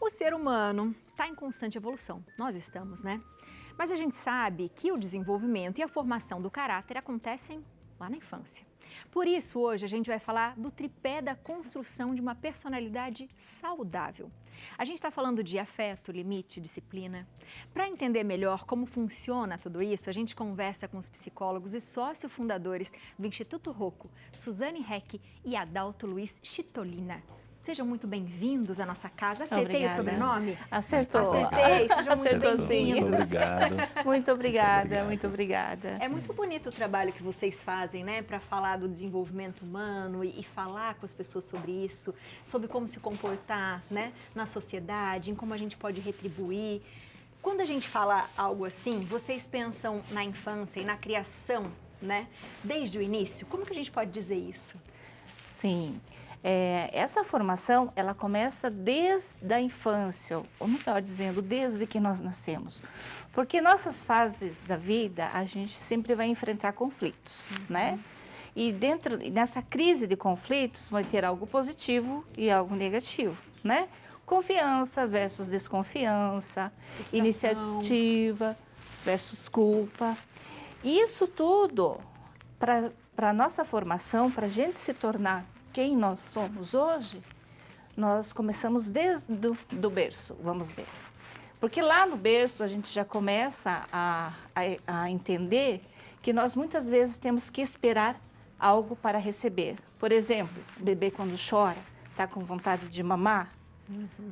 O ser humano está em constante evolução, nós estamos, né? Mas a gente sabe que o desenvolvimento e a formação do caráter acontecem lá na infância. Por isso, hoje a gente vai falar do tripé da construção de uma personalidade saudável. A gente está falando de afeto, limite, disciplina. Para entender melhor como funciona tudo isso, a gente conversa com os psicólogos e sócio-fundadores do Instituto Rocco, Suzane Heck e Adalto Luiz Chitolina. Sejam muito bem-vindos à nossa casa. Acertei o sobrenome? Acertou. Acertei, sejam muito Acertou, sim. bem-vindos. Obrigado. Muito obrigada, muito obrigada. É muito bonito o trabalho que vocês fazem, né, para falar do desenvolvimento humano e falar com as pessoas sobre isso, sobre como se comportar, né, na sociedade, em como a gente pode retribuir. Quando a gente fala algo assim, vocês pensam na infância e na criação, né, desde o início? Como que a gente pode dizer isso? Sim. Essa formação, ela começa desde a infância, ou melhor dizendo, desde que nós nascemos. Porque nossas fases da vida, a gente sempre vai enfrentar conflitos, né? E nessa crise de conflitos, vai ter algo positivo e algo negativo, né? Confiança versus desconfiança, Frustração. iniciativa versus culpa. Isso tudo, para a nossa formação, para a gente se tornar quem nós somos hoje, nós começamos desde do berço, vamos ver. Porque lá no berço a gente já começa a entender que nós muitas vezes temos que esperar algo para receber. Por exemplo, o bebê quando chora, está com vontade de mamar,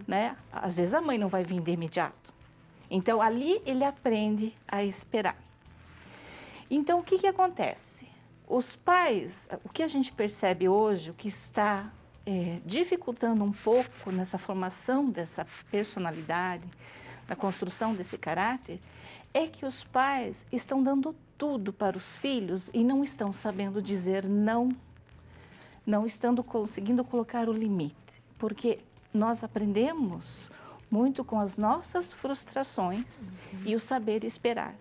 né? Às vezes a mãe não vai vir de imediato. Então ali ele aprende a esperar. Então o que acontece? Os pais, o que a gente percebe hoje, o que está dificultando um pouco nessa formação dessa personalidade, na construção desse caráter, é que os pais estão dando tudo para os filhos e não estão sabendo dizer não, não estão conseguindo colocar o limite, porque nós aprendemos muito com as nossas frustrações e o saber esperar.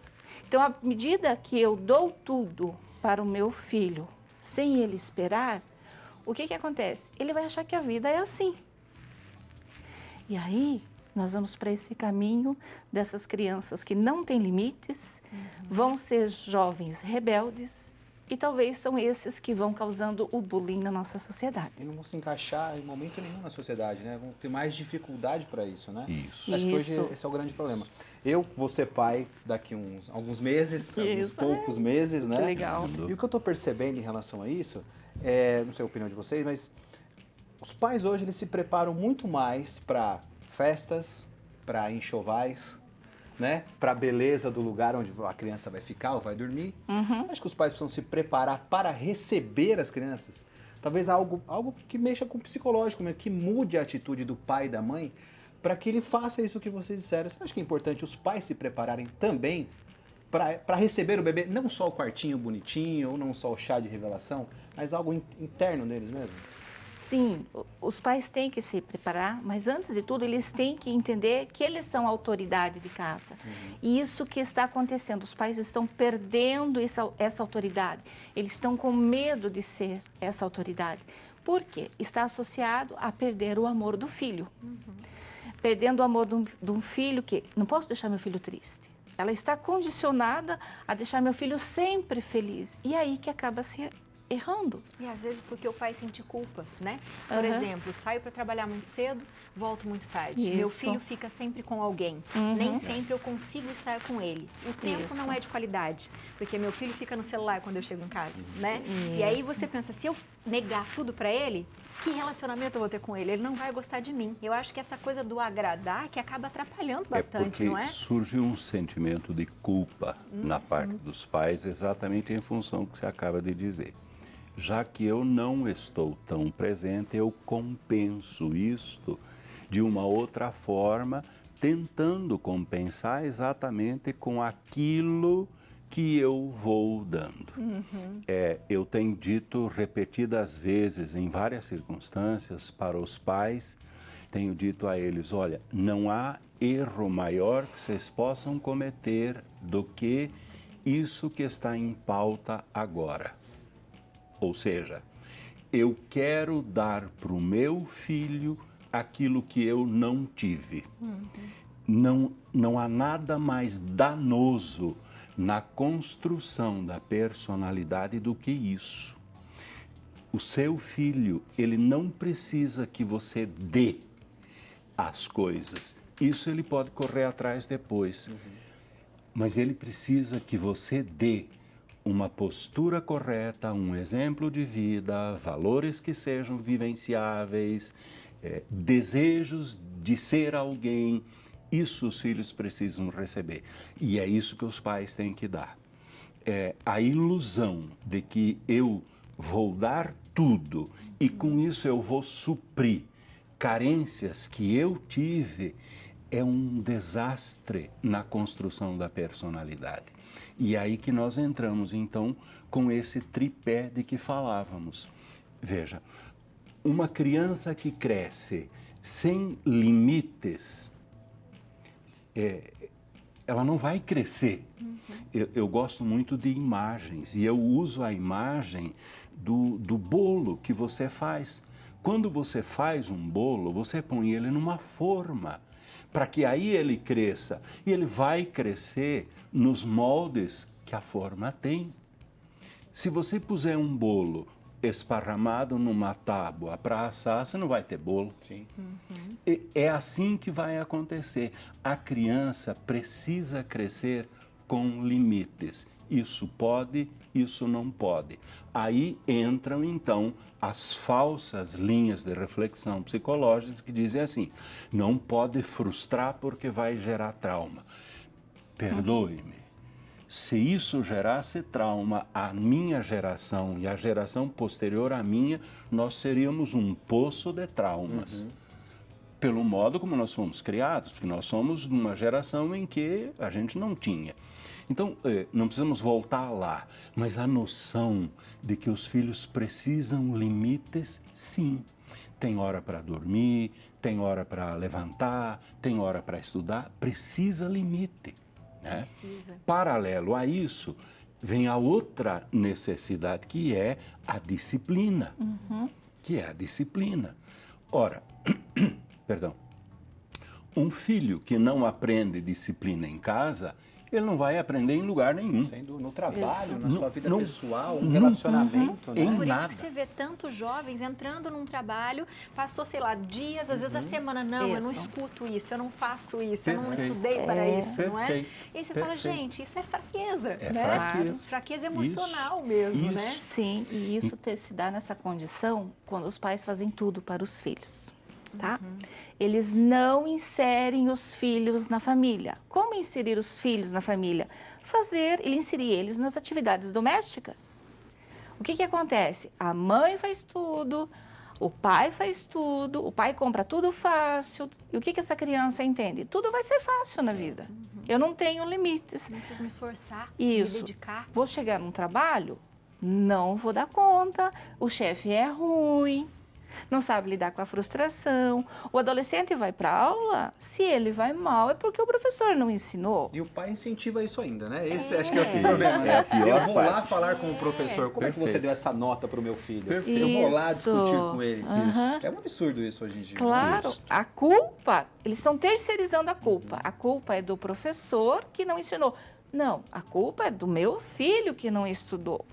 Então, à medida que eu dou tudo para o meu filho, sem ele esperar, o que acontece? Ele vai achar que a vida é assim. E aí, nós vamos para esse caminho dessas crianças que não têm limites, vão ser jovens rebeldes, e talvez são esses que vão causando o bullying na nossa sociedade. E não vão se encaixar em momento nenhum na sociedade, né? Vão ter mais dificuldade para isso, né? Isso. Acho que hoje esse é o grande problema. Eu vou ser pai daqui alguns meses, alguns poucos meses, né? Que legal. E o que eu estou percebendo em relação a isso, não sei a opinião de vocês, mas os pais hoje eles se preparam muito mais para festas, para enxovais, né? Para a beleza do lugar onde a criança vai ficar ou vai dormir. Acho que os pais precisam se preparar para receber as crianças. Talvez algo que mexa com o psicológico, que mude a atitude do pai e da mãe para que ele faça isso que vocês disseram. Você acha que é importante os pais se prepararem também para receber o bebê, não só o quartinho bonitinho, ou não só o chá de revelação, mas algo interno deles mesmo? Sim, os pais têm que se preparar, mas antes de tudo eles têm que entender que eles são a autoridade de casa. E isso que está acontecendo, os pais estão perdendo essa autoridade, eles estão com medo de ser essa autoridade. Por quê? Está associado a perder o amor do filho. Perdendo o amor de um filho que, não posso deixar meu filho triste. Ela está condicionada a deixar meu filho sempre feliz. E aí que acaba se errando. E às vezes porque o pai sente culpa, né? Por exemplo, saio para trabalhar muito cedo, volto muito tarde. Isso. Meu filho fica sempre com alguém. Nem sempre eu consigo estar com ele. O tempo não é de qualidade, porque meu filho fica no celular quando eu chego em casa, né? E aí você pensa, se eu negar tudo para ele, que relacionamento eu vou ter com ele? Ele não vai gostar de mim. Eu acho que essa coisa do agradar que acaba atrapalhando bastante, não é? Surge um sentimento de culpa na parte dos pais, exatamente em função do que você acaba de dizer. Já que eu não estou tão presente, eu compenso isto de uma outra forma, tentando compensar exatamente com aquilo que eu vou dando. Eu tenho dito repetidas vezes, em várias circunstâncias, para os pais, tenho dito a eles, olha, não há erro maior que vocês possam cometer do que isso que está em pauta agora. Ou seja, eu quero dar para o meu filho aquilo que eu não tive. Não há nada mais danoso na construção da personalidade do que isso. O seu filho, ele não precisa que você dê as coisas. Isso ele pode correr atrás depois. Mas ele precisa que você dê uma postura correta, um exemplo de vida, valores que sejam vivenciáveis, desejos de ser alguém. Isso os filhos precisam receber. E é isso que os pais têm que dar. A ilusão de que eu vou dar tudo e com isso eu vou suprir carências que eu tive é um desastre na construção da personalidade. E é aí que nós entramos, então, com esse tripé de que falávamos. Veja, uma criança que cresce sem limites, ela não vai crescer. Eu gosto muito de imagens e eu uso a imagem do bolo que você faz. Quando você faz um bolo, você põe ele numa forma, para que aí ele cresça. E ele vai crescer nos moldes que a forma tem. Se você puser um bolo esparramado numa tábua para assar, você não vai ter bolo. Sim. É assim que vai acontecer. A criança precisa crescer com limites. Isso pode, isso não pode. Aí entram, então, as falsas linhas de reflexão psicológicas que dizem assim, não pode frustrar porque vai gerar trauma. Perdoe-me. Se isso gerasse trauma à minha geração e à geração posterior à minha, nós seríamos um poço de traumas. Pelo modo como nós fomos criados, porque nós somos de uma geração em que a gente não tinha. Então, não precisamos voltar lá, mas a noção de que os filhos precisam limites, sim. Tem hora para dormir, tem hora para levantar, tem hora para estudar, precisa limite. Né? Precisa. Paralelo a isso, vem a outra necessidade, que é a disciplina. Que é a disciplina. Ora, perdão, um filho que não aprende disciplina em casa, ele não vai aprender em lugar nenhum. Sendo no trabalho, na Não- sua vida não- pessoal, um relacionamento, né? Em Por isso nada. que você vê tantos jovens entrando num trabalho, passou, sei lá, dias, às vezes a semana, não, eu não Isso. escuto isso, eu não faço isso, eu não Perfeito. estudei para isso, não é? Perfeito. E aí você fala, Perfeito. gente, isso é fraqueza, É né? fraqueza. Fraqueza emocional mesmo, Isso. né? Sim, e isso se dá nessa condição quando os pais fazem tudo para os filhos, tá? Eles não inserem os filhos na família. Como inserir os filhos na família? Inserir eles nas atividades domésticas. O que acontece? A mãe faz tudo, o pai faz tudo, o pai compra tudo fácil. E o que essa criança entende? Tudo vai ser fácil na vida. Eu não tenho limites. Não preciso me esforçar, Isso. me dedicar. Vou chegar num trabalho, não vou dar conta, o chefe é ruim, não sabe lidar com a frustração. O adolescente vai para aula, se ele vai mal, é porque o professor não ensinou. E o pai incentiva isso ainda, né? Esse acho que é o problema, né? É a pior Eu vou lá parte. falar com o professor, como é que você Perfeito. deu essa nota para o meu filho? Perfeito. Eu vou lá Isso. discutir com ele. Aham. É um absurdo isso hoje em dia. Claro, Justo. a culpa, eles estão terceirizando a culpa. A culpa é do professor que não ensinou. Não, a culpa é do meu filho que não estudou,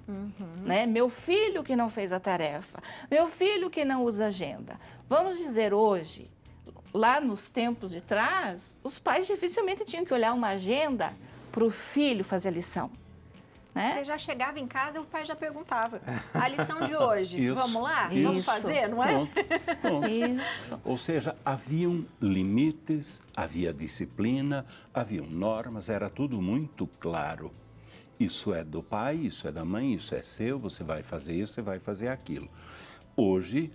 né? Meu filho que não fez a tarefa, meu filho que não usa agenda. Vamos dizer hoje, lá nos tempos de trás, os pais dificilmente tinham que olhar uma agenda para o filho fazer a lição, né? Você já chegava em casa e o pai já perguntava, a lição de hoje, Isso. vamos lá? Isso. Vamos fazer, não é? Pronto, pronto. Isso. Ou seja, haviam limites, havia disciplina, haviam normas, era tudo muito claro. Isso é do pai, isso é da mãe, isso é seu, você vai fazer isso, você vai fazer aquilo. Hoje,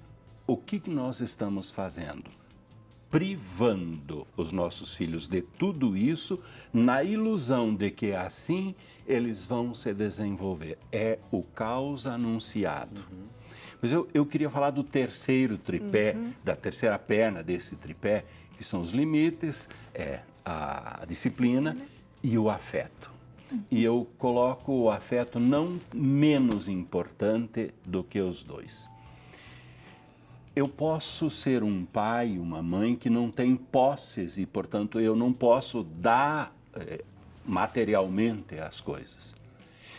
o que nós estamos fazendo? Privando os nossos filhos de tudo isso, na ilusão de que assim eles vão se desenvolver. É o caos anunciado. Mas eu queria falar do terceiro tripé, da terceira perna desse tripé, que são os limites, a disciplina e o afeto. E eu coloco o afeto não menos importante do que os dois. eu posso ser um pai, uma mãe que não tem posses e, portanto, eu não posso dar materialmente as coisas.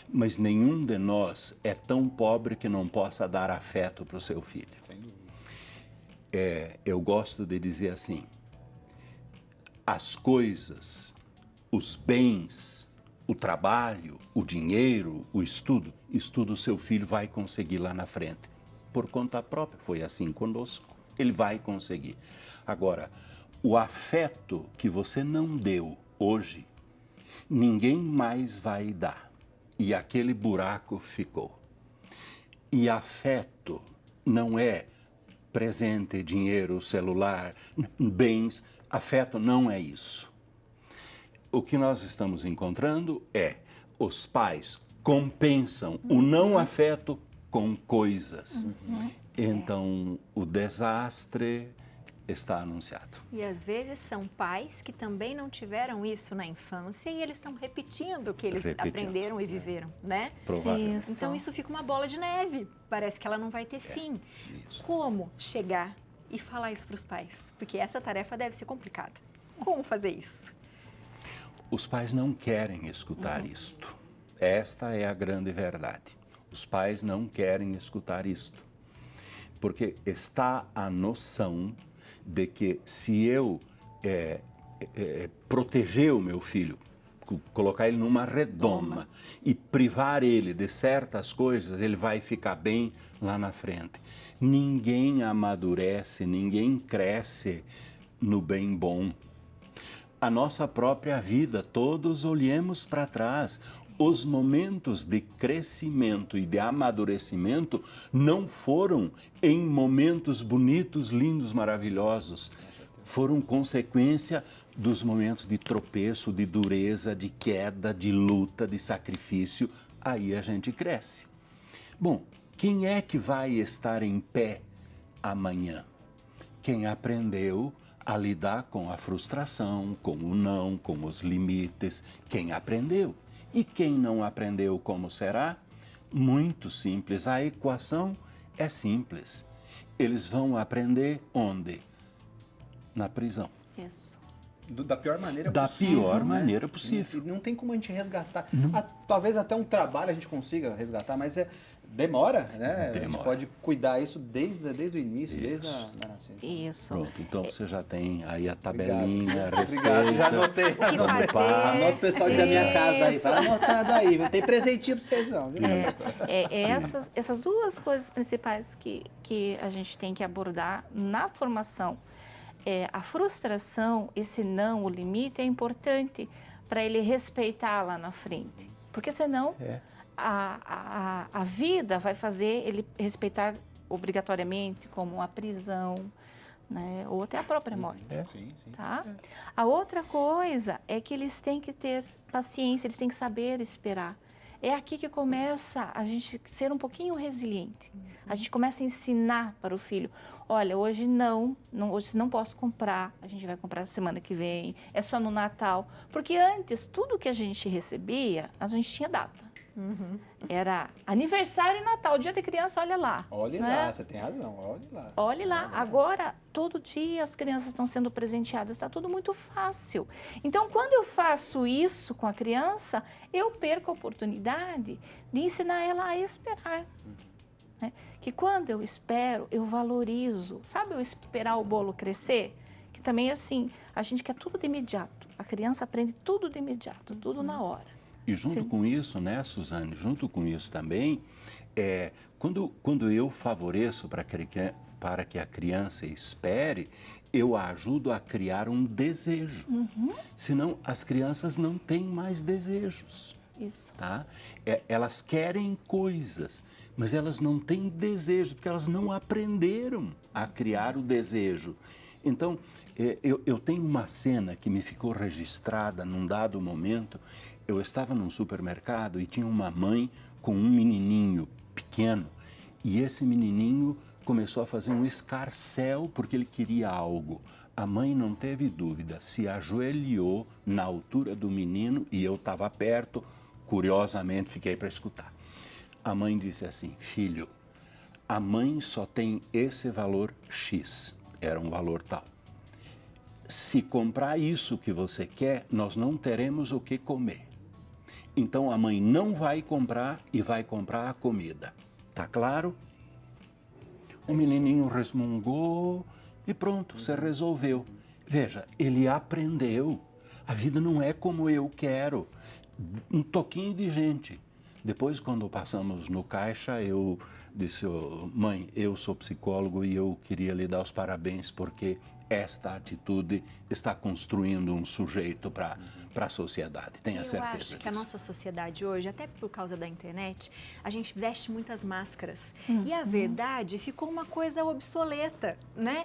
Mas nenhum de nós é tão pobre que não possa dar afeto para o seu filho. Sem dúvida. Eu gosto de dizer assim, as coisas, os bens, o trabalho, o dinheiro, o estudo, o seu filho vai conseguir lá na frente. Por conta própria, foi assim conosco, ele vai conseguir. Agora, o afeto que você não deu hoje, ninguém mais vai dar. E aquele buraco ficou. E afeto não é presente, dinheiro, celular, bens. Afeto não é isso. O que nós estamos encontrando é os pais compensam o não afeto com coisas. Então, o desastre está anunciado. E às vezes são pais que também não tiveram isso na infância e eles estão repetindo o que eles aprenderam e viveram, né? Provavelmente. Isso. Então isso fica uma bola de neve, parece que ela não vai ter fim. Isso. Como chegar e falar isso para os pais? Porque essa tarefa deve ser complicada. Como fazer isso? Os pais não querem escutar isto. Esta é a grande verdade. Os pais não querem escutar isto. Porque está a noção de que se eu proteger o meu filho, colocar ele numa redoma e privar ele de certas coisas, ele vai ficar bem lá na frente. Ninguém amadurece, ninguém cresce no bem bom. A nossa própria vida, todos olhemos para trás. Os momentos de crescimento e de amadurecimento não foram em momentos bonitos, lindos, maravilhosos. Foram consequência dos momentos de tropeço, de dureza, de queda, de luta, de sacrifício. Aí a gente cresce. Bom, quem é que vai estar em pé amanhã? Quem aprendeu a lidar com a frustração, com o não, com os limites. Quem aprendeu. E quem não aprendeu, como será? Muito simples. A equação é simples. Eles vão aprender onde? Na prisão. Isso. Da pior maneira Da possível. pior né? maneira possível. Não tem como a gente resgatar. Talvez até um trabalho a gente consiga resgatar, mas demora, né? A gente Demora. pode cuidar isso desde o início, desde a nascença. Isso. Pronto, então você já tem aí a tabelinha, a receita. Obrigado, já anotei. que fazer? Anota o pessoal da minha casa aí, tá anotado aí. Não tem presentinho pra vocês não, viu? Essas duas coisas principais que a gente tem que abordar na formação. A frustração, esse não, o limite, é importante para ele respeitar lá na frente. Porque senão a vida vai fazer ele respeitar obrigatoriamente, como a prisão, né? Ou até a própria morte. Sim, sim. Tá? A outra coisa é que eles têm que ter paciência, eles têm que saber esperar. É aqui que começa a gente ser um pouquinho resiliente. A gente começa a ensinar para o filho, olha, hoje hoje não posso comprar, a gente vai comprar semana que vem, é só no Natal. Porque antes, tudo que a gente recebia, a gente tinha data. Era aniversário e Natal, dia de criança, olha lá. Olhe né? lá, você tem razão, olhe lá. Olhe lá, agora todo dia as crianças estão sendo presenteadas, está tudo muito fácil. Então, quando eu faço isso com a criança, eu perco a oportunidade de ensinar ela a esperar. Né? Que quando eu espero, eu valorizo. Sabe eu esperar o bolo crescer? Que também é assim, a gente quer tudo de imediato. A criança aprende tudo de imediato, tudo na hora. E junto com isso, né, Suzane, junto com isso também, quando eu favoreço para que a criança espere, eu a ajudo a criar um desejo. Senão, as crianças não têm mais desejos. Isso. Tá? Elas querem coisas, mas elas não têm desejo, porque elas não aprenderam a criar o desejo. Então, eu tenho uma cena que me ficou registrada num dado momento. Eu estava num supermercado e tinha uma mãe com um menininho pequeno. E esse menininho começou a fazer um escarcéu porque ele queria algo. A mãe não teve dúvida, se ajoelhou na altura do menino e eu estava perto, curiosamente fiquei para escutar. A mãe disse assim, filho, a mãe só tem esse valor X, era um valor tal. Se comprar isso que você quer, nós não teremos o que comer. Então a mãe não vai comprar e vai comprar a comida. Tá claro? O menininho resmungou e pronto, você resolveu. Veja, ele aprendeu. A vida não é como eu quero. Um toquinho de gente. Depois, quando passamos no caixa, eu disse, "Ô, mãe, eu sou psicólogo e eu queria lhe dar os parabéns porque esta atitude está construindo um sujeito para a sociedade. Tenha certeza Eu acho que a disso." nossa sociedade hoje, até por causa da internet, a gente veste muitas máscaras. E a verdade ficou uma coisa obsoleta, né?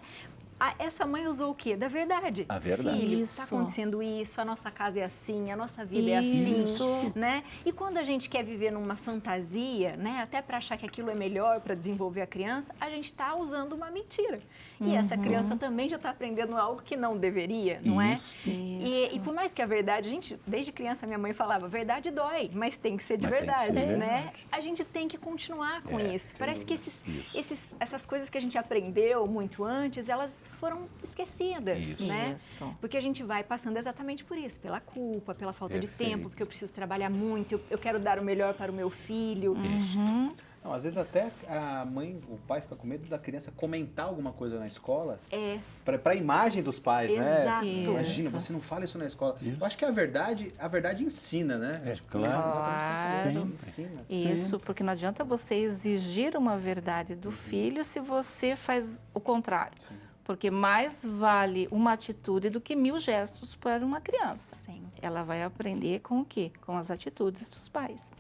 Essa mãe usou o quê? Da verdade. A verdade. Filho, Isso. está acontecendo isso, a nossa casa é assim, a nossa vida é Isso. assim, né? E quando a gente quer viver numa fantasia, né, até para achar que aquilo é melhor para desenvolver a criança, a gente está usando uma mentira. E essa criança também já está aprendendo algo que não deveria, não é? Isso. E por mais que a verdade, a gente, desde criança minha mãe falava, verdade dói, mas tem que ser de Mas tem que verdade, ser né? verdade. A gente tem que continuar com É, isso. Parece que essas coisas que a gente aprendeu muito antes, elas foram esquecidas, Isso. né? Isso. Porque a gente vai passando exatamente por isso, pela culpa, pela falta de Perfeito. tempo, porque eu preciso trabalhar muito, eu quero dar o melhor para o meu filho. Isso. Não, às vezes até a mãe, o pai fica com medo da criança comentar alguma coisa na escola É, para a imagem dos pais, Exato. né? Imagina, Isso. você não fala isso na escola. Isso. Eu acho que a verdade ensina, né? É, Acho que claro. exatamente isso, Sempre. ensina. Isso, porque não adianta você exigir uma verdade do filho se você faz o contrário. Porque mais vale uma atitude do que 1000 gestos para uma criança. sim. Ela vai aprender com o quê? Com as atitudes dos pais.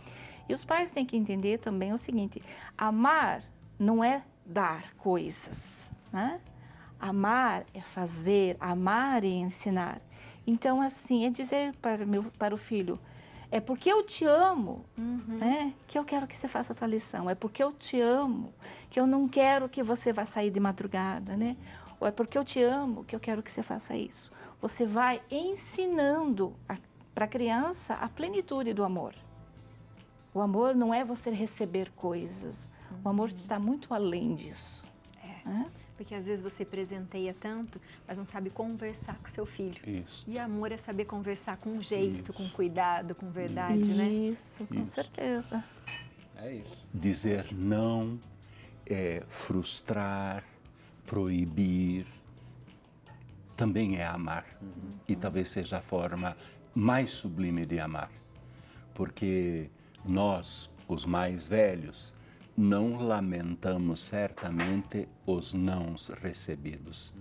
E os pais têm que entender também o seguinte: amar não é dar coisas, né? Amar é fazer, amar é ensinar. Então, assim, é dizer para o filho, é porque eu te amo, né, que eu quero que você faça a tua lição. É porque eu te amo que eu não quero que você vá sair de madrugada, né? Ou é porque eu te amo que eu quero que você faça isso. Você vai ensinando para a criança a plenitude do amor. O amor não é você receber coisas. O amor está muito além disso. Né? Porque às vezes você presenteia tanto, mas não sabe conversar com seu filho. Isso. E amor é saber conversar com jeito, Isso. com cuidado, com verdade, né? Isso, com Isso. certeza. É isso. Dizer não, frustrar, proibir, também é amar. E talvez seja a forma mais sublime de amar. Porque nós, os mais velhos, não lamentamos certamente os nãos recebidos.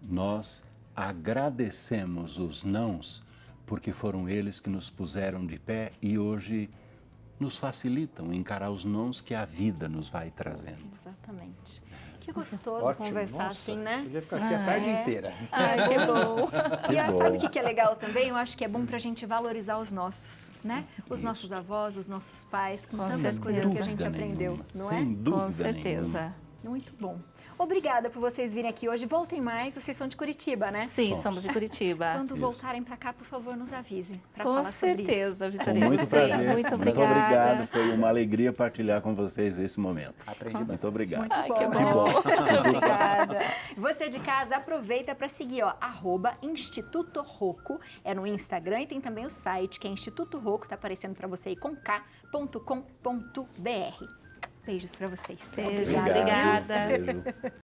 Nós agradecemos os nãos porque foram eles que nos puseram de pé e hoje nos facilitam encarar os nãos que a vida nos vai trazendo. Exatamente. Que gostoso Ótimo, conversar nossa, assim, né? Podia ficar aqui a tarde inteira. Ai, que bom. E bom. sabe o que é legal também? Eu acho que é bom pra gente valorizar os nossos, né? Os nossos avós, os nossos pais, com tantas certeza. coisas que a gente Dúvida aprendeu, nenhuma, não sem é? dúvida Com certeza. nenhuma. Muito bom. Obrigada por vocês virem aqui hoje. Voltem mais, vocês são de Curitiba, né? Sim, somos de Curitiba. Quando Isso. voltarem pra cá, por favor, nos avisem para Com falar sobre isso. certeza, Com avisaremos. muito prazer. Muito Muito obrigada. obrigado. Foi uma alegria partilhar com vocês esse momento. Aprendi Muito bastante. obrigado. Muito Ai, bom, que né? bom. Obrigada. Você de casa, aproveita para seguir, ó, @Instituto Rocco, é no Instagram e tem também o site, que é Instituto Rocco, tá aparecendo para você aí com k.com.br. Beijos para vocês. Beijo, Obrigada. obrigada. Beijo.